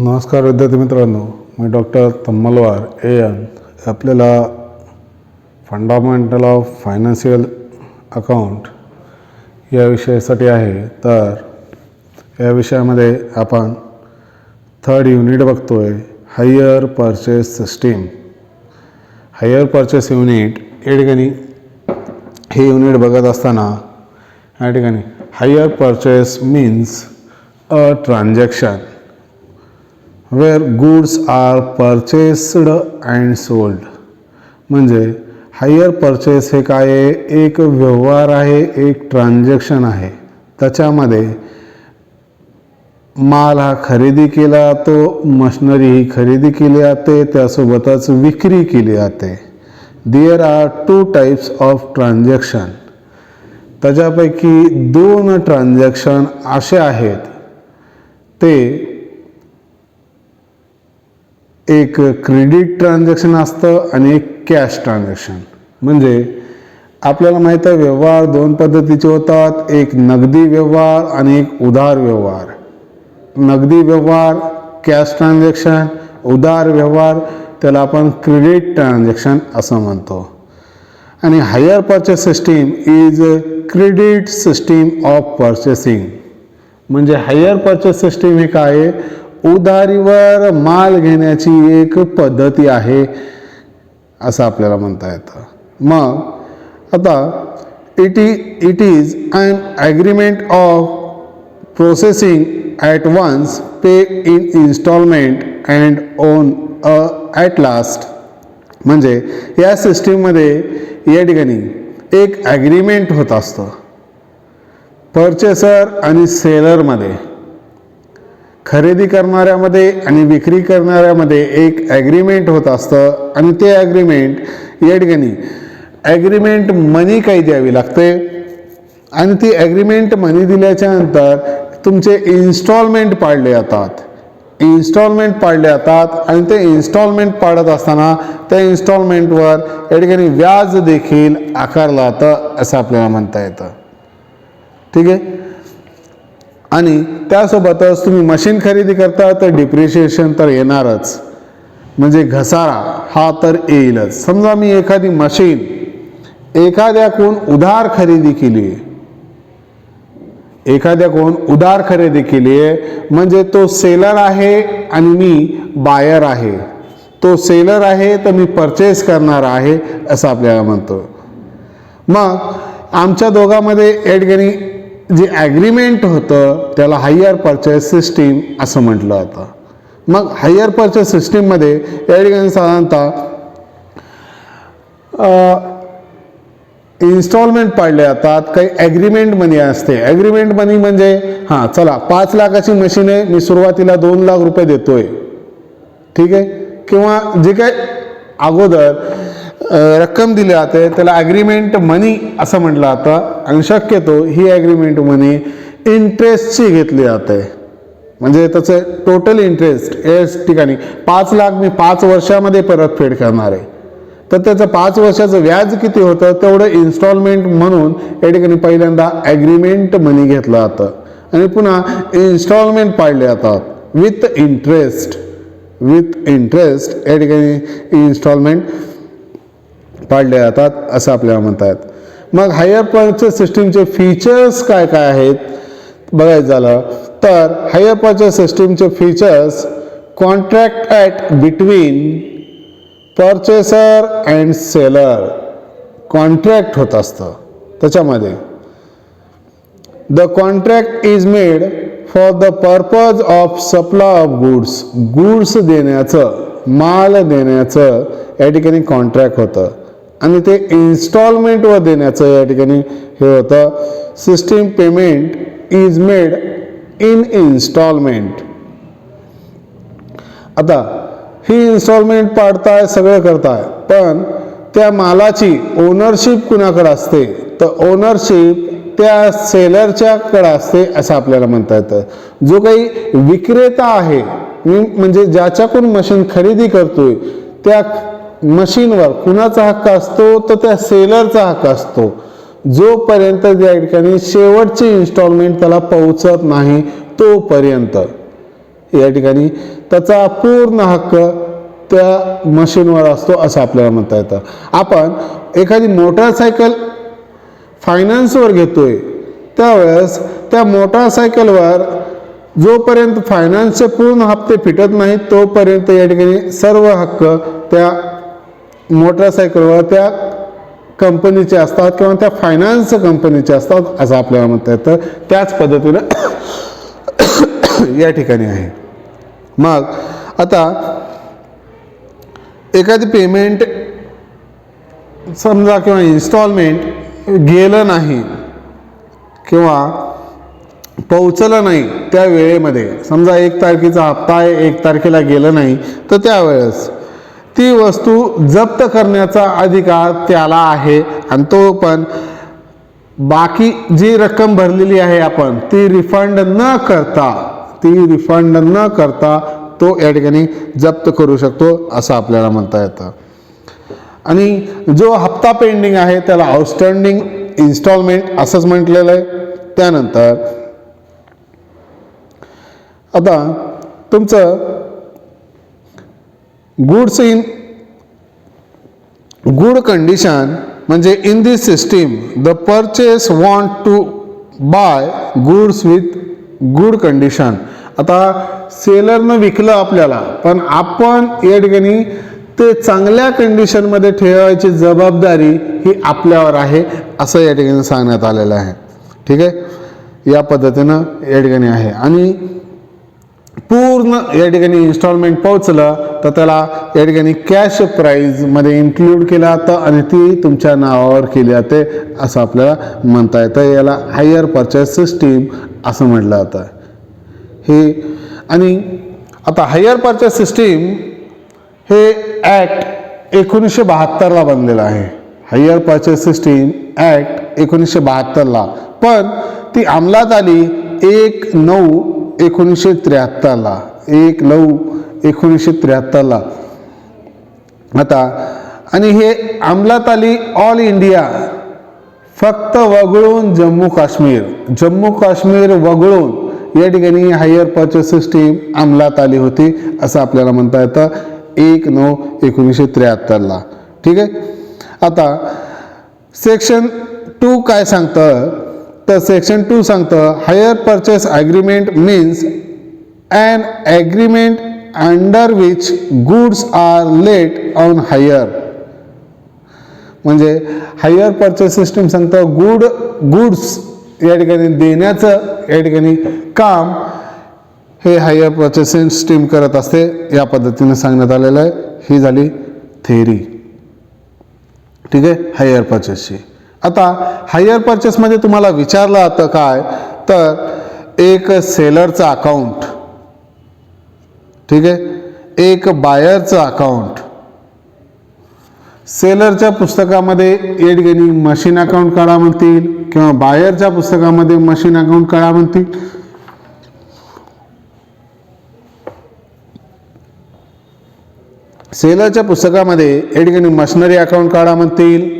नमस्कार विद्यार्थी मित्रांनो, मी डॉक्टर तम्मलवार AN आपल्याला फंडामेंटल ऑफ फायनान्शियल अकाउंट या विषयासाठी आहे. तर या विषयामध्ये आपण 3rd युनिट बघतोय, higher purchase system. Hire purchase unit या ठिकाणी हे युनिट बघत असताना या ठिकाणी hire purchase means a transaction where goods are purchased and sold. म्हणजे हायर परचेस हे काय आहे? एक व्यवहार आहे, एक ट्रान्झॅक्शन आहे. त्याच्यामध्ये माल हा खरेदी केला जातो, मशिनरी ही खरेदी केली जाते, त्यासोबतच विक्री केली जाते. There are 2 types of transaction. त्याच्यापैकी 2 ट्रान्झॅक्शन असे आहेत, ते एक क्रेडिट ट्रान्झॅक्शन असतं आणि एक कॅश ट्रान्झॅक्शन. म्हणजे आपल्याला माहीत आहे व्यवहार 2 पद्धतीचे होतात, एक नगदी व्यवहार आणि एक उधार व्यवहार. नगदी व्यवहार कॅश ट्रान्झॅक्शन, उधार व्यवहार त्याला आपण क्रेडिट ट्रान्झॅक्शन असं म्हणतो. आणि higher purchase system is credit system of purchasing. म्हणजे हायर परचेस सिस्टीम हे काय आहे? उधारीवर माल घेण्याची एक पद्धती आहे असं आपल्याला म्हणता येतं. मग आता it is an agreement of processing at once, pay in installment and own at last. म्हणजे या सिस्टीममध्ये या ठिकाणी एक ॲग्रीमेंट होत असतं परचेसर आणि सेलरमध्ये. खरेदी करणाऱ्यामध्ये आणि विक्री करणाऱ्यामध्ये एक ॲग्रीमेंट होत असतं आणि ते ॲग्रीमेंट या ठिकाणी ॲग्रीमेंट मनी काही द्यावी लागते. आणि ती ॲग्रीमेंट मनी दिल्याच्या नंतर तुमचे इन्स्टॉलमेंट पाडले जातात. इन्स्टॉलमेंट पाडले जातात आणि ते इन्स्टॉलमेंट पाडत असताना त्या इन्स्टॉलमेंटवर या ठिकाणी व्याज देखील आकारलं जातं असं आपल्याला म्हणता येतं. ठीक आहे. आणि त्यासोबतच तुम्ही मशीन खरेदी करता तर डिप्रिशिएशन तर येणारच, म्हणजे घसारा हा तर येईलच. समजा मी एखादी मशीन एखाद्याकडून उधार खरेदी केली आहे, एखाद्याकडून उधार खरेदी केली आहे, म्हणजे तो सेलर आहे आणि मी बायर आहे. तो सेलर आहे तर मी परचेस करणार आहे असं आपल्याला म्हणतो. मग आमच्या दोघांमध्ये या ठिकाणी जे ॲग्रीमेंट होतं त्याला हायर परचेस सिस्टीम असं म्हटलं जातं. मग हायर परचेस सिस्टीममध्ये या ठिकाणी साधारणतः इन्स्टॉलमेंट पाडले जातात, काही ॲग्रीमेंट मनी असते. ॲग्रीमेंट मनी म्हणजे हां चला 5 लाखाची मशीन आहे, मी सुरुवातीला 2 लाख रुपये देतोय, ठीक आहे, किंवा जे काय अगोदर रक्कम दिली जाते त्याला ॲग्रीमेंट मनी असं म्हटलं जातं. आणि शक्यतो ही ॲग्रीमेंट मनी इंटरेस्टची घेतली जाते. म्हणजे त्याचं टोटल इंटरेस्ट याच ठिकाणी 5 लाख मी 5 वर्षामध्ये परतफेड करणार आहे, तर त्याचं 5 वर्षाचं व्याज किती होतं तेवढं इन्स्टॉलमेंट म्हणून या ठिकाणी पहिल्यांदा ॲग्रीमेंट मनी घेतलं जातं आणि पुन्हा इन्स्टॉलमेंट पाडले जातात विथ इंटरेस्ट. विथ इंटरेस्ट या ठिकाणी इन्स्टॉलमेंट पाडले जातात असं आपल्याला म्हणतात. मग हायर परचेस सिस्टीमचे फीचर्स काय काय आहेत बघायचं झालं तर हायर परचेस सिस्टीमचे features, contract at between purchaser and seller. Contract होत असतं त्याच्यामध्ये. The contract is made for the purpose of supply of goods. Goods देण्याचं, माल देण्याचं या ठिकाणी कॉन्ट्रॅक्ट होतं आणि ते इन्स्टॉलमेंटवर देण्याचं या ठिकाणी हे होतं. System payment is made in installment. आता ही इन्स्टॉलमेंट पाडताय, सगळं करताय, पण त्या मालाची ओनरशिप कुणाकडे असते तर ओनरशिप त्या सेलरच्याकडे असते असं आपल्याला म्हणता येतं. जो काही विक्रेता आहे, म्हणजे ज्याच्याकडून मशीन खरेदी करतोय त्या मशीनवर कुणाचा हक्क असतो तर त्या सेलरचा हक्क असतो. जोपर्यंत त्या ठिकाणी शेवटची इन्स्टॉलमेंट त्याला पोहोचत नाही तोपर्यंत. या ठिकाणी त्याचा पूर्ण हक्क त्या मशीनवर असतो असं आपल्याला म्हणता येतं. आपण एखादी मोटारसायकल फायनान्सवर घेतोय त्यावेळेस त्या मोटारसायकलवर जोपर्यंत फायनान्सचे पूर्ण हप्ते फिटत नाहीत तोपर्यंत या ठिकाणी सर्व हक्क त्या मोटारसायकलवर त्या कंपनीचे असतात किंवा त्या फायनान्स कंपनीचे असतात असं आपल्याला म्हणता येतं. त्याच पद्धतीनं या ठिकाणी आहे. मग आता एखादी पेमेंट समजा किंवा इन्स्टॉलमेंट गेलं नाही किंवा पोहोचलं नाही त्या वेळेमध्ये, समजा 1 तारखेचा हप्ता आहे 1 तारखेला गेलं नाही, तर त्यावेळेस ती वस्तू जप्त करण्याचा अधिकार त्याला आहे आणि तो पण बाकी जी रक्कम भरलेली आहे आपण ती रिफंड न करता तो या ठिकाणी जप्त करू शकतो असं आपल्याला म्हणता येतं. आणि जो हप्ता पेंडिंग आहे त्याला आउटस्टँडिंग इन्स्टॉलमेंट असंच म्हटलेलं आहे. त्यानंतर आता तुमचं गुड्स इन गुड कंडिशन म्हणजे in this system the purchase want to buy goods with good condition. आता सेलरनं विकलं आपल्याला पण आपण या ठिकाणी ते चांगल्या कंडिशनमध्ये ठेवायची जबाबदारी ही आपल्यावर आहे असं या ठिकाणी सांगण्यात आलेलं आहे. ठीक आहे, या पद्धतीनं या ठिकाणी आहे. आणि पूर्ण या ठिकाणी इन्स्टॉलमेंट पोहोचलं तर त्याला या ठिकाणी कॅश प्राईजमध्ये इन्क्लूड केलं जातं आणि ती तुमच्या नावावर केली जाते असं आपल्याला म्हणता येतं. याला हायर परचेस सिस्टीम असं म्हटलं जातं हे. आणि आता हायर परचेस सिस्टीम हे ॲक्ट 1972ला बनलेलं आहे. हायर परचेस सिस्टीम ॲक्ट 1972ला, पण ती अंमलात आली 1/9/1973ला 1/9/1973ला. आता आणि हे अंमलात आली ऑल इंडिया फक्त वगळून जम्मू काश्मीर वगळून या ठिकाणी हायर परचेस सिस्टीम अंमलात आली होती असं आपल्याला म्हणता येतं 1/9/1973ला. ठीक आहे. आता सेक्शन 2 काय सांगतं तर सेक्शन 2 सांगतं hire purchase agreement means an agreement under which goods are let on hire. म्हणजे हायर परचेस सिस्टीम सांगतं गुड्स या ठिकाणी देण्याचं या ठिकाणी काम हे हायर परचेस सिस्टीम करत असते या पद्धतीने सांगण्यात आलेलं आहे. ही झाली थेअरी. ठीक आहे, हायर परचेसची. आता हायर परचेसमध्ये तुम्हाला विचारलं जातं काय तर एक सेलरचं अकाउंट, ठीक आहे, एक बायरचं अकाउंट. सेलरच्या पुस्तकामध्ये या ठिकाणी मशीन अकाउंट काढा म्हणतील किंवा बायरच्या पुस्तकामध्ये मशीन अकाउंट काढा म्हणतील. सेलरच्या पुस्तकामध्ये या ठिकाणी मशिनरी अकाउंट काढा म्हणतील.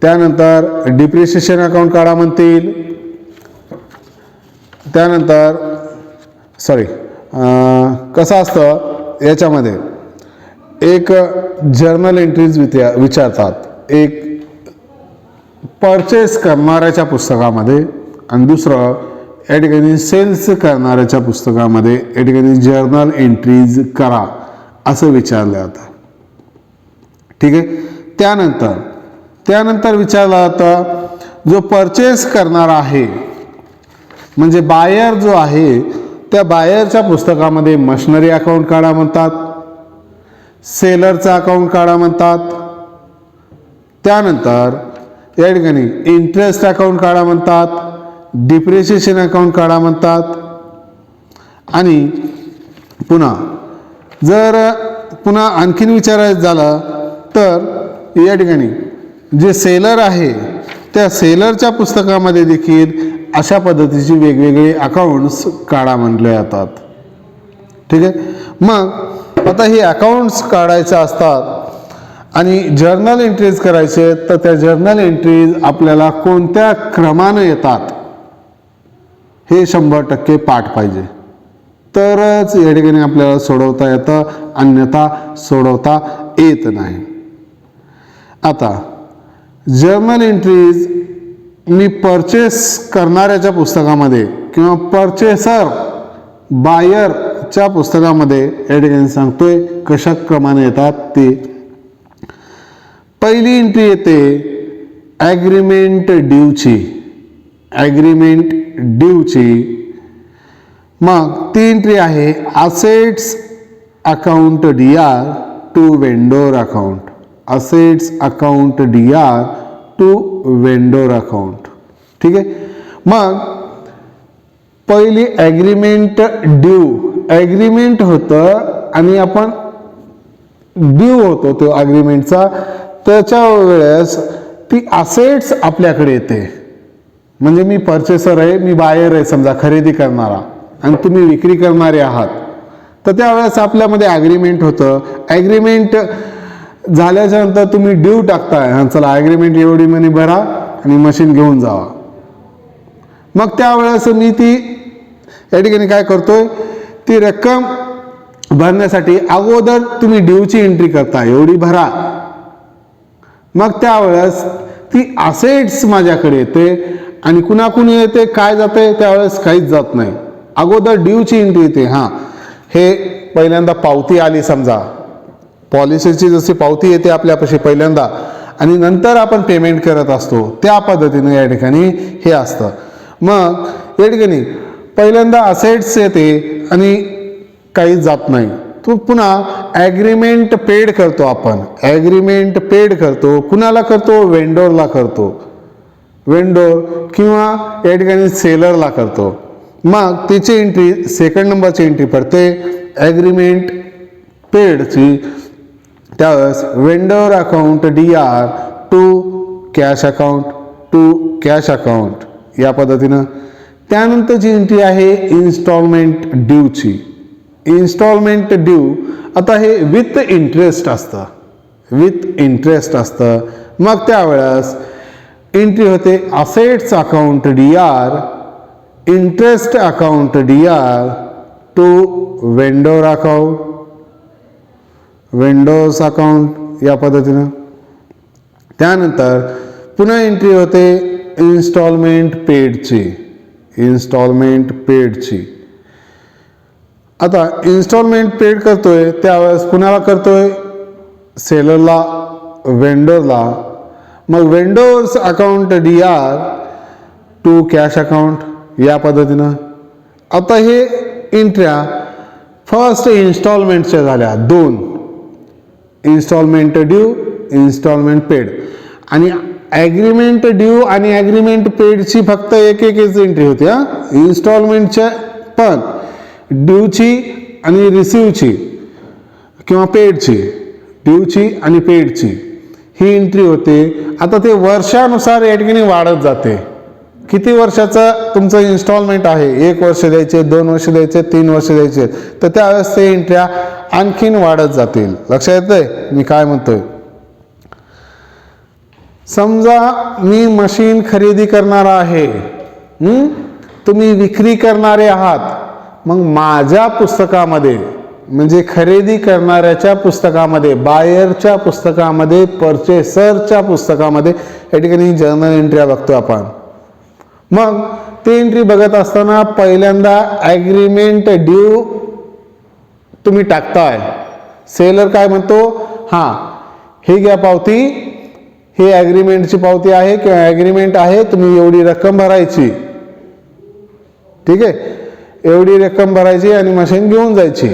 त्यानंतर डिप्रिशिएशन अकाउंट काढा म्हणतील. त्यानंतर कसं असतं याच्यामध्ये एक जर्नल एंट्रीज विचारतात एक परचेस करणाऱ्याच्या पुस्तकामध्ये आणि दुसरं या ठिकाणी सेल्स करणाऱ्याच्या पुस्तकामध्ये या ठिकाणी जर्नल एंट्रीज करा असं विचारलं जातं. ठीक आहे. त्यानंतर विचारलं जातं जो परचेस करणारा आहे म्हणजे बायर जो आहे त्या बायरच्या पुस्तकामध्ये मशिनरी अकाउंट काढा म्हणतात, सेलरचं अकाउंट काढा म्हणतात. त्यानंतर या ठिकाणी इंटरेस्ट अकाउंट काढा म्हणतात, डिप्रिशिएशन अकाउंट काढा म्हणतात. आणि पुन्हा आणखीन विचारायचं झालं तर या ठिकाणी जे सेलर आहे त्या सेलरच्या पुस्तकामध्ये देखील अशा पद्धतीची वेगवेगळे अकाउंट्स काढा म्हटले जातात. ठीक आहे. मग आता हे अकाउंट्स काढायचे असतात आणि जर्नल एंट्रीज करायचे तर त्या जर्नल एंट्रीज आपल्याला कोणत्या क्रमाने येतात हे 100% पाठ पाहिजे, तरच या ठिकाणी आपल्याला सोडवता येतं, अन्यथा सोडवता येत नाही. आता जर्नल एंट्रीज मी परचेस करणाऱ्याच्या पुस्तकामध्ये किंवा परचेसर बायरच्या पुस्तकामध्ये या ठिकाणी सांगतोय कशा क्रमाने येतात ते. पहिली एंट्री येते ॲग्रीमेंट ड्यूची, ॲग्रीमेंट ड्यूची. मग ती एंट्री आहे assets account DR to vendor account, assets account DR to vendor account. ठीक आहे. मग पहिली ॲग्रीमेंट ड्यू, ॲग्रीमेंट होतं आणि आपण ड्यू होतो तो ॲग्रीमेंटचा, त्याच्या वेळेस ती असेट्स आपल्याकडे येते. म्हणजे मी परचेसर आहे, मी बायर आहे समजा, खरेदी करणारा, आणि तुम्ही विक्री करणारे आहात, तर त्यावेळेस आपल्यामध्ये ॲग्रीमेंट होतं. ॲग्रीमेंट झाल्याच्या नंतर तुम्ही ड्यू टाकताय, हां चला ॲग्रीमेंट एवढी मनी भरा आणि मशीन घेऊन जावा. मग त्यावेळेस मी ती या ठिकाणी काय करतोय, ती रक्कम भरण्यासाठी अगोदर तुम्ही ड्यूची एंट्री करता, एवढी भरा. मग त्यावेळेस ती असेट्स माझ्याकडे येते आणि कुणाकुणी येते, काय जाते, त्यावेळेस काहीच जात नाही. अगोदर ड्यूची एंट्री येते. हां हे पहिल्यांदा पावती आली समजा, पॉलिसीची जशी पावती येते आपल्यापाशी पहिल्यांदा आणि नंतर आपण पेमेंट करत असतो, त्या पद्धतीने या ठिकाणी हे असतं. मग या ठिकाणी पहिल्यांदा असेट्स येते आणि काहीच जात नाही. तो पुन्हा ॲग्रीमेंट पेड करतो आपण, ॲग्रीमेंट पेड करतो. कुणाला करतो, वेंडोरला करतो, वेंडोर किंवा या ठिकाणी सेलरला करतो. मग तिची एंट्री सेकंड नंबरची एंट्री पडते ॲग्रीमेंट पेडची. त्यावेळेस vendor account DR to cash account, to cash account या पद्धतीनं. त्यानंतरची एंट्री आहे इन्स्टॉलमेंट ड्यूची, इन्स्टॉलमेंट ड्यू. आता हे विथ इंटरेस्ट असतं, विथ इंटरेस्ट असतं. मग त्यावेळेस एंट्री होते assets account DR, interest account DR to vendor account, vendors account या पद्धतीनं. त्यानंतर पुन्हा एंट्री होते इन्स्टॉलमेंट पेडची, इन्स्टॉलमेंट पेडची. आता इन्स्टॉलमेंट पेड करतोय त्यावेळेस कुणाला करतोय, सेलरला, वेंडरला. मग vendors account DR to cash account या पद्धतीनं. आता हे एंट्र्या फर्स्ट इन्स्टॉलमेंटच्या झाल्या, दोन, इन्स्टॉलमेंट ड्यू, इन्स्टॉलमेंट पेड. आणि ॲग्रीमेंट ड्यू आणि ॲग्रीमेंट पेडची फक्त एक एंट्री होती. हां इन्स्टॉलमेंटच्या पण ड्यूची आणि रिसीवची किंवा पेडची, ड्यूची आणि पेडची ही एंट्री होते. आता ते वर्षानुसार या ठिकाणी वाढत जाते. किती वर्षाचं तुमचं इन्स्टॉलमेंट आहे, 1 वर्ष द्यायचे, 2 वर्ष द्यायचे, 3 वर्ष द्यायचे, तर त्यावेळेस ते एंट्र्या आणखीन वाढत जातील. लक्षात येतंय मी काय म्हणतोय. समजा मी मशीन खरेदी करणारा आहे, तुम्ही विक्री करणारे आहात. मग माझ्या पुस्तकामध्ये म्हणजे खरेदी करणाऱ्याच्या पुस्तकामध्ये, बायरच्या पुस्तकामध्ये, परचेसरच्या पुस्तकामध्ये या ठिकाणी जर्नल एंट्री बघतो आपण. मग ते एंट्री बघत असताना पहिल्यांदा ॲग्रीमेंट ड्यू तुम्ही टाकताय. सेलर काय म्हणतो, हां हे घ्या पावती, ही ॲग्रीमेंटची पावती आहे किंवा ॲग्रीमेंट आहे, तुम्ही एवढी रक्कम भरायची. ठीक आहे, एवढी रक्कम भरायची आणि मशीन घेऊन जायची.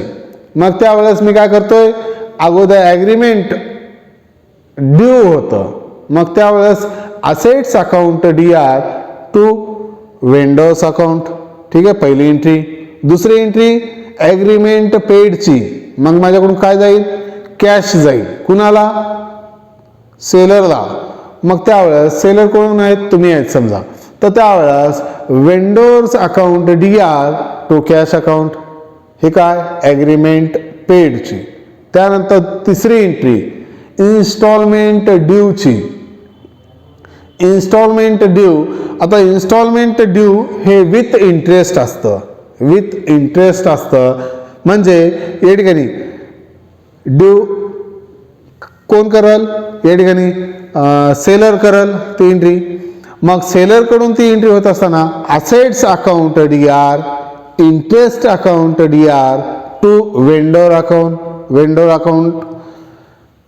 मग त्यावेळेस मी काय करतोय, अगोदर ॲग्रीमेंट ड्यू होतं. मग त्यावेळेस assets account DR to vendors account. ठीक आहे, पहिली एंट्री. दुसरी एंट्री ॲग्रीमेंट पेडची. मग माझ्याकडून काय जाईल, कॅश जाईल. कुणाला, सेलरला. मग त्यावेळेस सेलर कोण आहेत, तुम्ही आहेत समजा, तर त्यावेळेस vendors account DR to cash account. हे काय, ॲग्रीमेंट पेडची. त्यानंतर तिसरी एंट्री इन्स्टॉलमेंट ड्यूची. Instalment due. आता इन्स्टॉलमेंट ड्यू हे विथ इंटरेस्ट असतं, विथ इंटरेस्ट असतं. म्हणजे या ठिकाणी ड्यू कोण करल, या ठिकाणी सेलर करल ती एंट्री. मग सेलरकडून ती एंट्री होत असताना assets account DR, interest account DR to vendor account, vendor account.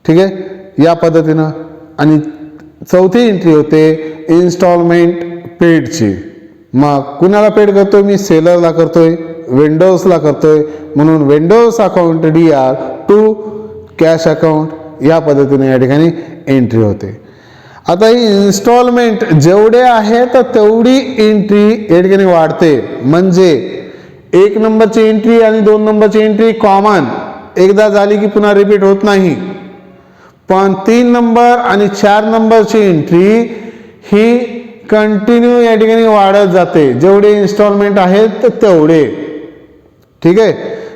ठीक आहे, या पद्धतीनं. आणि चौथी एंट्री होते इन्स्टॉलमेंट पेडची. मग कुणाला पेड करतोय मी, सेलरला करतोय, वेंडर्सला करतोय, म्हणून vendors account DR to cash account. या पद्धतीने या ठिकाणी एंट्री होते. आता ही इन्स्टॉलमेंट जेवढे आहे तर तेवढी एंट्री या ठिकाणी वाढते. म्हणजे 1 नंबरची एंट्री आणि 2 नंबरची एंट्री कॉमन, एकदा झाली की पुन्हा रिपीट होत नाही. पण 3 नंबर आणि 4 नंबरची एंट्री ही कंटिन्यू या ठिकाणी वाढत जाते, जेवढे इन्स्टॉलमेंट आहेत तेवढे. ठीक आहे,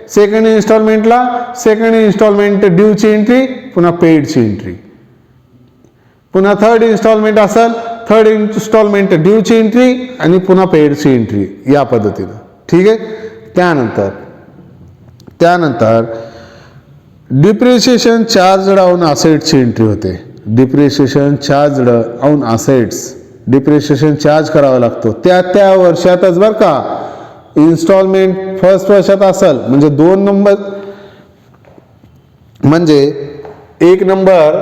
सेकंड इन्स्टॉलमेंटला सेकंड इन्स्टॉलमेंट ड्यूची एंट्री, पुन्हा पेडची एंट्री. पुन्हा थर्ड इन्स्टॉलमेंट असेल, थर्ड इन्स्टॉलमेंट ड्यूची एंट्री आणि पुन्हा पेडची एंट्री. या पद्धतीनं. ठीक आहे, त्यानंतर डिप्रिशिएशन चार्जड ऑन असेट्सची एंट्री होते. Depreciation charged on assets, depreciation charge करावा लागतो त्या वर्षातच बरं का. इन्स्टॉलमेंट फर्स्ट वर्षात असेल म्हणजे 2 नंबर, म्हणजे 1 नंबर,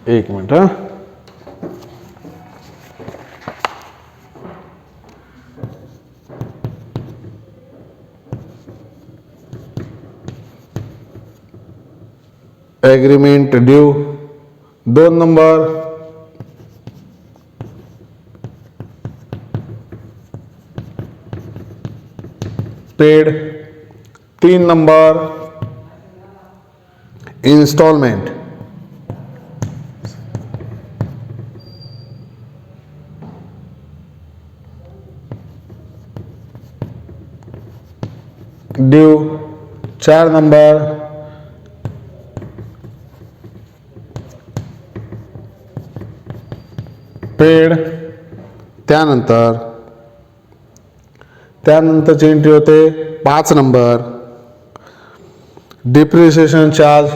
एक मिनिट हा, agreement due 2 number, paid 3 number, instalment due 4 number, paid. त्यानंतरची एंट्री होते 5 number, depreciation charge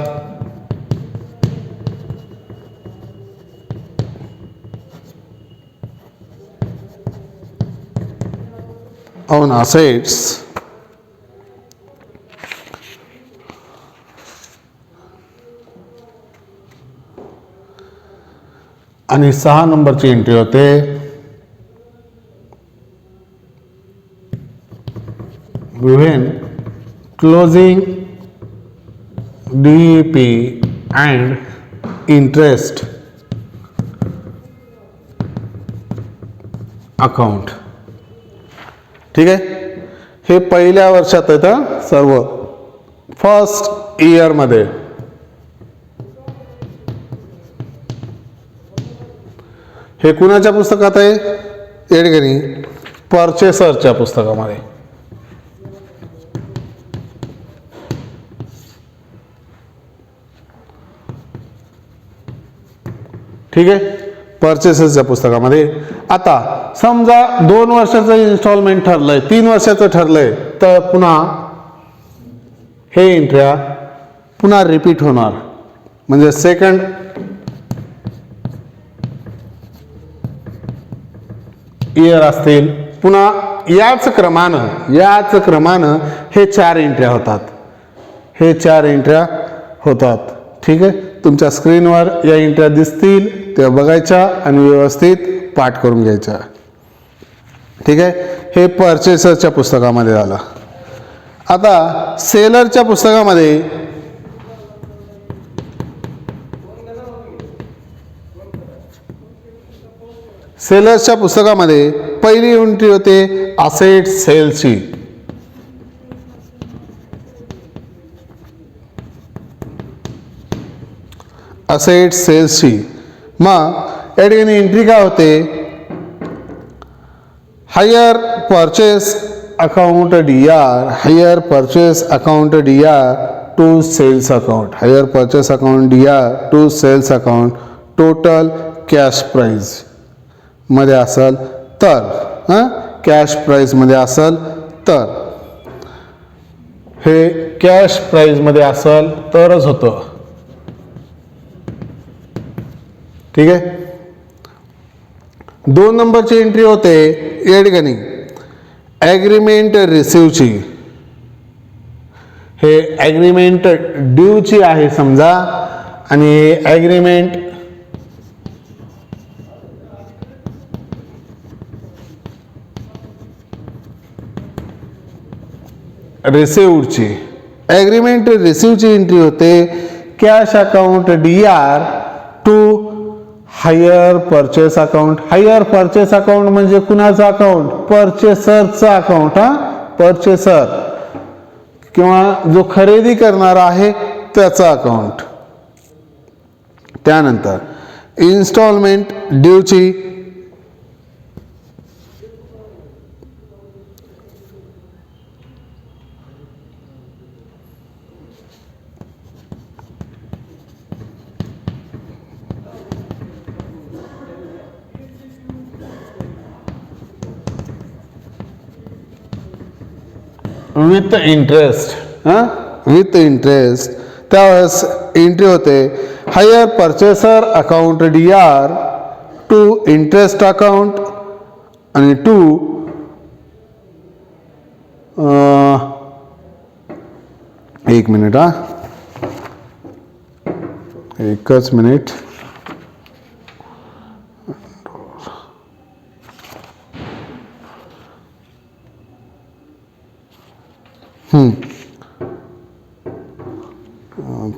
on assets. आणि 6 नंबरची एंट्री होते when closing DEP and interest account. ठीक आहे, हे पहिल्या वर्षात येतं सर्व, फर्स्ट इयर मध्ये. हे कुणाच्या पुस्तकात आहे, या ठिकाणी परचेसरच्या पुस्तकामध्ये. ठीक आहे, परचेसरच्या पुस्तकामध्ये. आता समजा 2 वर्षाचं इन्स्टॉलमेंट ठरलंय, 3 वर्षाचं ठरलंय, तर पुन्हा हे एंट्र्या पुन्हा रिपीट होणार. म्हणजे सेकंड इयर असतील, पुन्हा याच क्रमानं हे 4 एंट्र्या होतात. ठीक आहे, तुमच्या स्क्रीनवर या एंट्र्या दिसतील, त्या बघायच्या आणि व्यवस्थित पाठ करून घ्यायच्या. ठीक आहे, हे परचेसरच्या पुस्तकामध्ये झालं. आता सेलरच्या पुस्तकामध्ये पहिली एंट्री होते असेट सेल्सची. मग या ठिकाणी एंट्री काय होते, hire purchase account DR to sales account, hire purchase account DR to sales account total cash price मध्ये असेल तर, कॅश प्राईज मध्ये असेल तर, हे कॅश प्राईज मध्ये असेल तरच होतं. ठीक आहे. 2 नंबरची एंट्री होते या ठिकाणी ॲग्रीमेंट रिसिव्हची. हे ॲग्रीमेंट ड्यूची आहे समजा आणि ॲग्रीमेंट रिसिव्हची. ॲग्रीमेंट रिसिव्हची एंट्री होते cash account DR to hire purchase account. Hire purchase account म्हणजे कुणाचं अकाउंट? परचेसरचं अकाउंट. परचेसर किंवा जो खरेदी करणार आहे त्याचं अकाउंट. त्यानंतर इन्स्टॉलमेंट ड्यूची विथ इंटरेस्ट. विथ इंटरेस्ट त्यावेळेस एंट्री होते hire purchaser account DR to interest account आणि टू एक मिनिट एकच मिनिट.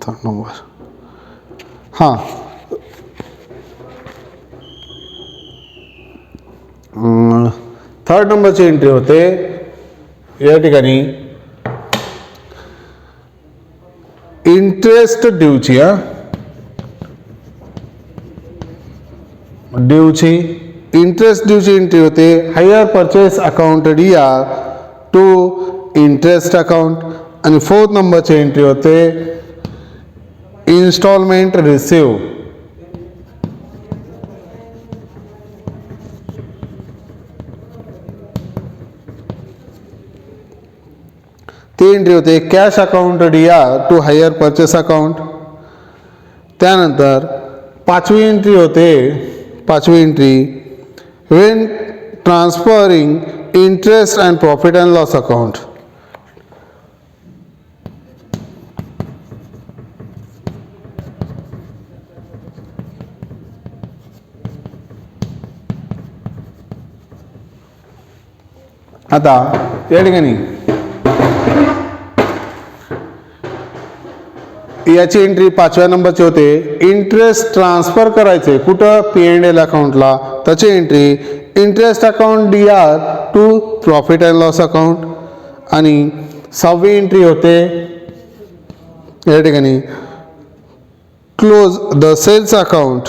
Third number. थर्ड नंबरची एंट्री होते या ठिकाणी इंटरेस्ट ड्यूची. ड्यूची इंटरेस्ट ड्यूची एंट्री होते hire purchase account DR to interest account आणि 4th नंबरची एंट्री होते इन्स्टॉलमेंट रिसिव्ह. ती एंट्री होते cash account DR to hire purchase account. त्यानंतर 5वी एंट्री होते 5वी entry when transferring interest and profit and loss account. आता या ठिकाणी याची एंट्री 5व्या नंबरची होते इंटरेस्ट ट्रान्सफर करायचे कुठं? P&L अकाउंटला. त्याची entry interest account DR to profit and loss account. आणि 6वी एंट्री होते या ठिकाणी close the sales account.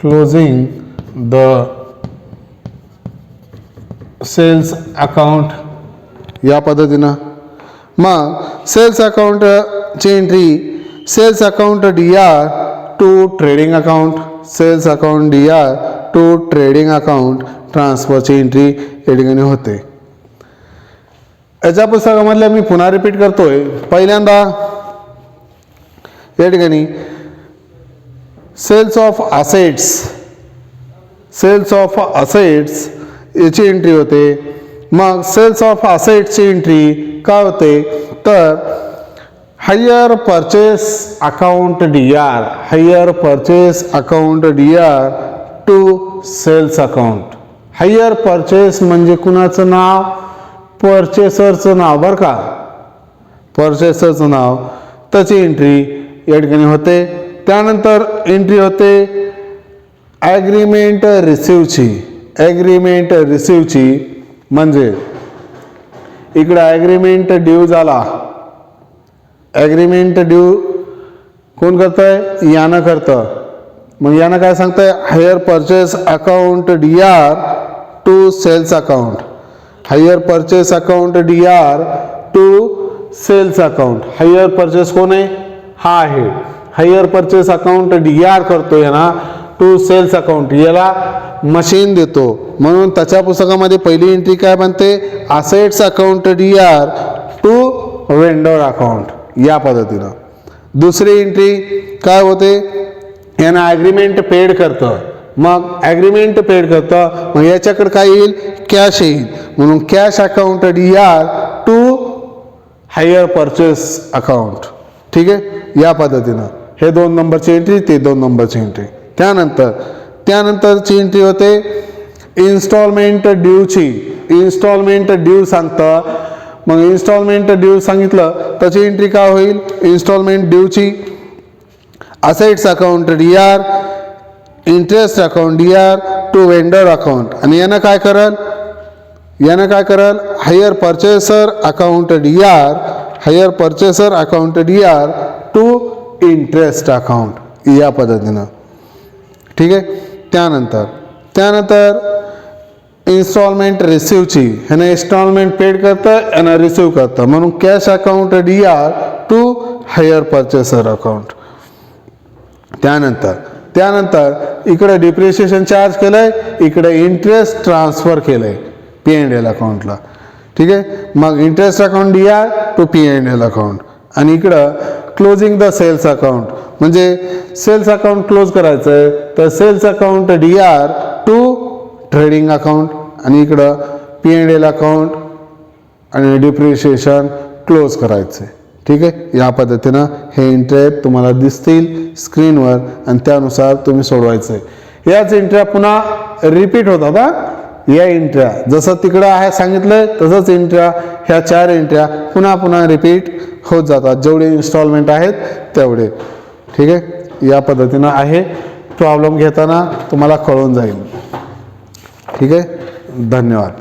Closing the sales account या पद्धतीनं. मग सेल्स अकाउंटची entry sales account DR to trading account. Sales account DR to trading account ट्रान्सफरची एंट्री या ठिकाणी होते. याच्या पुस्तकामधल्या मी पुन्हा रिपीट करतोय. पहिल्यांदा या ठिकाणी sales of assets. Sales of assets याची एंट्री होते. मग सेल्स ऑफ असेट्सची एंट्री काय होते तर hire purchase account DR. Hire purchase account DR to sales account. Hire purchase म्हणजे कुणाचं नाव? परचेसरचं नाव बरं का. परचेसरचं नाव त्याची एंट्री या ठिकाणी होते. त्यानंतर एंट्री होते ॲग्रीमेंट रिसिव्हची. ॲग्रीमेंट रिसिव्हची म्हणजे इकडं ॲग्रीमेंट ड्यू झाला. ॲग्रीमेंट ड्यू कोण करतंय? यानं करतं. मग यानं काय सांगतंय? Hire purchase account DR to sales account. Hire purchase account DR to sales account. Hire purchase कोण आहे? हा आहे. हायर परचेस अकाउंट DR करतोय ना टू सेल्स अकाउंट, याला मशीन देतो म्हणून त्याच्या पुस्तकामध्ये पहिली एंट्री काय बनते? Assets account DR to vendor account, या पद्धतीनं. दुसरी एंट्री काय होते? यानं ॲग्रीमेंट पेड करतं, मग ॲग्रीमेंट पेड करतं, मग याच्याकडे काय येईल? कॅश येईल, म्हणून cash account DR to hire purchase account. ठीक आहे, या पद्धतीनं हे 2 नंबरची एंट्री, ते 2 नंबरची एंट्री. त्यानंतरची एंट्री होते इन्स्टॉलमेंट ड्यूची. इन्स्टॉलमेंट ड्यू सांगतं, मग इन्स्टॉलमेंट ड्यू सांगितलं त्याची एंट्री काय होईल? इन्स्टॉलमेंट ड्यूची assets account DR, interest account DR to vendor account. आणि यानं काय करल? Hire purchaser account DR, hire purchaser account DR to interest account, या पद्धतीनं. ठीक आहे. त्यानंतर इन्स्टॉलमेंट रिसिव्हची, ह्यानं इन्स्टॉलमेंट पेड करतं, ह्यानं रिसिव्ह करतं, म्हणून cash account DR to hire purchaser account. त्यानंतर इकडे डिप्रिशिएशन चार्ज केलंय, इकडे इंटरेस्ट ट्रान्सफर केलंय P&L अकाउंटला. ठीक आहे, मग interest account DR to P&L account. आणि इकडं क्लोजिंग द सेल्स अकाउंट, म्हणजे सेल्स अकाउंट क्लोज करायचं आहे तर sales account DR to trading account, आणि इकडं P&L अकाउंट आणि डिप्रिशिएशन क्लोज करायचं आहे. ठीक आहे, या पद्धतीनं हे एंट्री तुम्हाला दिसतील स्क्रीनवर आणि त्यानुसार तुम्ही सोडवायचं आहे. याच एंट्र्या पुन्हा रिपीट होतात. या एंट्र्या जसं तिकडं आहे सांगितलंय तसंच एंट्र्या, ह्या 4 एंट्र्या पुन्हा रिपीट होत जातात, जेवढे इन्स्टॉलमेंट आहेत तेवढे. ठीक आहे, या पद्धतीनं आहे. प्रॉब्लेम घेताना तुम्हाला कळून जाईल. ठीक आहे, धन्यवाद.